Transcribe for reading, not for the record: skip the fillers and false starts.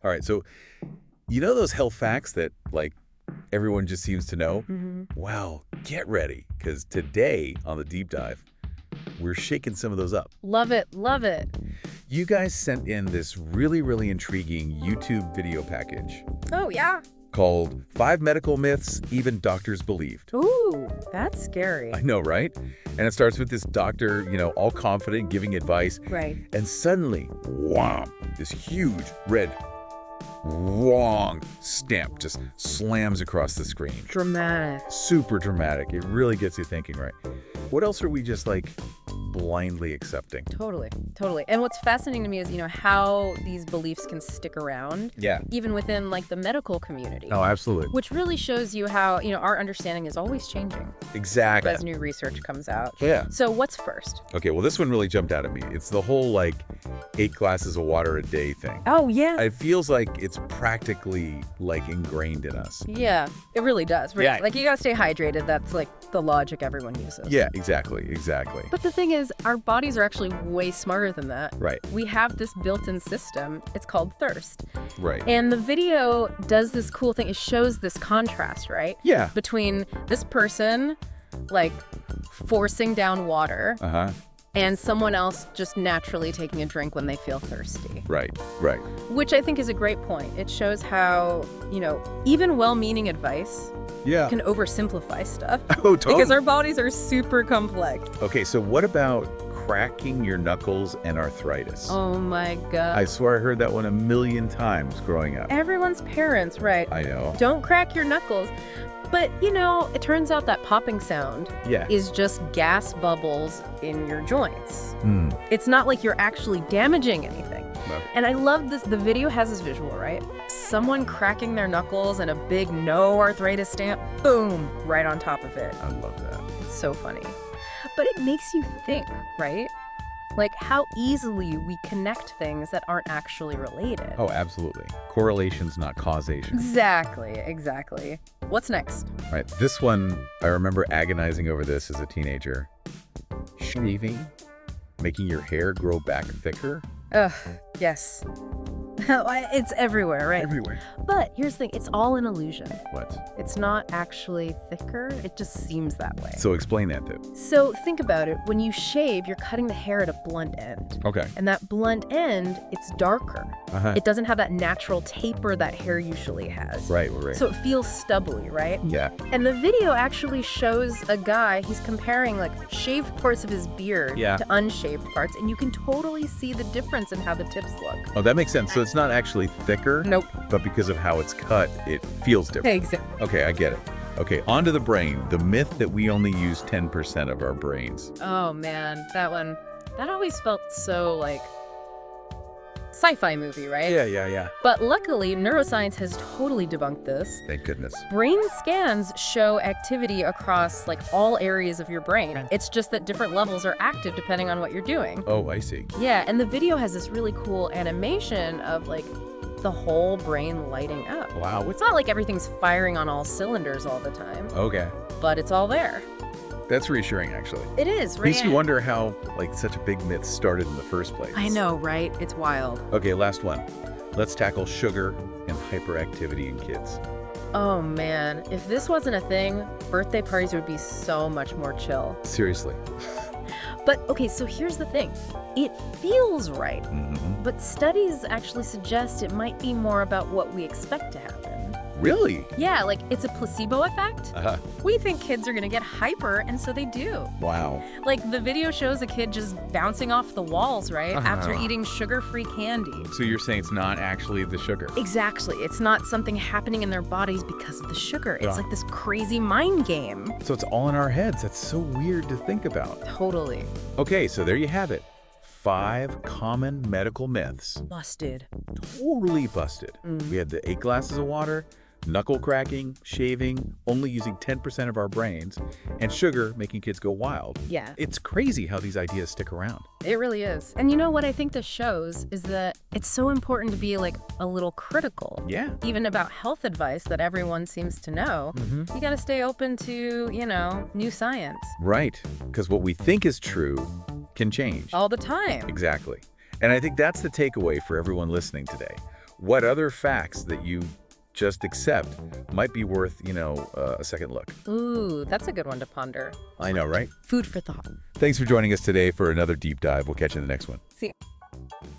All right, so you know those health facts that, like, everyone just seems to know? Well, get ready, because today on the Deep Dive, we're shaking some of those up. Love it, love it. You guys sent in this really, really intriguing YouTube video package Oh, yeah? called 5 Medical Myths Even Doctors Believed. Ooh, that's scary. I know, right? And it starts with this doctor, all confident, giving advice. Right. And suddenly, wham, this huge red wrong stamp just slams across the screen. Dramatic. Super dramatic. It really gets you thinking, right? What else are we just blindly accepting? Totally, totally. And what's fascinating to me is, how these beliefs can stick around. Yeah. Even within the medical community. Oh, absolutely. Which really shows you how, our understanding is always changing Exactly. as new research comes out. Yeah. So what's first? Okay, well, this one really jumped out at me. It's the whole 8 glasses of water a day thing. Oh, yeah. It feels like it's practically ingrained in us. Yeah, it really does. Right? Yeah. You gotta stay hydrated. That's the logic everyone uses. Yeah, exactly. But the thing is, our bodies are actually way smarter than that. Right. We have this built-in system. It's called thirst. Right. And the video does this cool thing. It shows this contrast, right? Yeah. Between this person, forcing down water, and someone else just naturally taking a drink when they feel thirsty. Right. Which I think is a great point. It shows how, even well-meaning advice Yeah. can oversimplify stuff. Oh, totally. Because our bodies are super complex. Okay, so what about cracking your knuckles and arthritis? Oh my God. I swear I heard that one a million times growing up. Everyone's parents, right? I know. Don't crack your knuckles. But, it turns out that popping sound Yeah. is just gas bubbles in your joints. Hmm. It's not like you're actually damaging anything. No. And I love this. The video has this visual, right? Someone cracking their knuckles and a big no arthritis stamp, boom, right on top of it. I love that. It's so funny. But it makes you think, right? How easily we connect things that aren't actually related. Oh, absolutely. Correlation's not causation. Exactly. What's next? Right. This one, I remember agonizing over this as a teenager. Shaving? Making your hair grow back thicker? Ugh, yes. It's everywhere, right? Everywhere. But here's the thing, it's all an illusion. What? It's not actually thicker, it just seems that way. So explain that, though. So think about it, when you shave, you're cutting the hair at a blunt end. Okay. And that blunt end, it's darker. Uh-huh. It doesn't have that natural taper that hair usually has. Right. So it feels stubbly, right? Yeah. And the video actually shows a guy, he's comparing shaved parts of his beard to unshaved parts, and you can totally see the difference in how the tips look. Oh, that makes sense. So it's not actually thicker. Nope. But because of how it's cut, it feels different. Exactly. Okay, I get it. Okay, on to the brain. The myth that we only use 10% of our brains. Oh man, that always felt so sci-fi movie, right? Yeah. But luckily, neuroscience has totally debunked this. Thank goodness. Brain scans show activity across all areas of your brain. It's just that different levels are active depending on what you're doing. Oh, I see. Yeah, and the video has this really cool animation of the whole brain lighting up. Wow. It's not like everything's firing on all cylinders all the time, Okay. but it's all there. That's reassuring, actually. It is, right? Makes you wonder how, such a big myth started in the first place. I know, right? It's wild. Okay, last one. Let's tackle sugar and hyperactivity in kids. Oh man, if this wasn't a thing, birthday parties would be so much more chill. Seriously. But okay, so here's the thing. It feels right, but studies actually suggest it might be more about what we expect to happen. Really? Yeah, it's a placebo effect. Uh-huh. We think kids are gonna get hyper, and so they do. Wow. The video shows a kid just bouncing off the walls, right? After eating sugar-free candy. So you're saying it's not actually the sugar? Exactly. It's not something happening in their bodies because of the sugar. It's this crazy mind game. So it's all in our heads. That's so weird to think about. Totally. Okay, so there you have it. 5 common medical myths. Busted. Totally busted. We had the 8 glasses of water, knuckle cracking, shaving, only using 10% of our brains, and sugar making kids go wild. Yeah. It's crazy how these ideas stick around. It really is. And you know what I think this shows is that it's so important to be a little critical. Yeah. Even about health advice that everyone seems to know. You gotta stay open to, new science. Right. Because what we think is true can change. All the time. Exactly. And I think that's the takeaway for everyone listening today. what other facts that you just accept might be worth, a second look. Ooh, that's a good one to ponder. I know, right? Food for thought. Thanks for joining us today for another deep dive. We'll catch you in the next one. See you.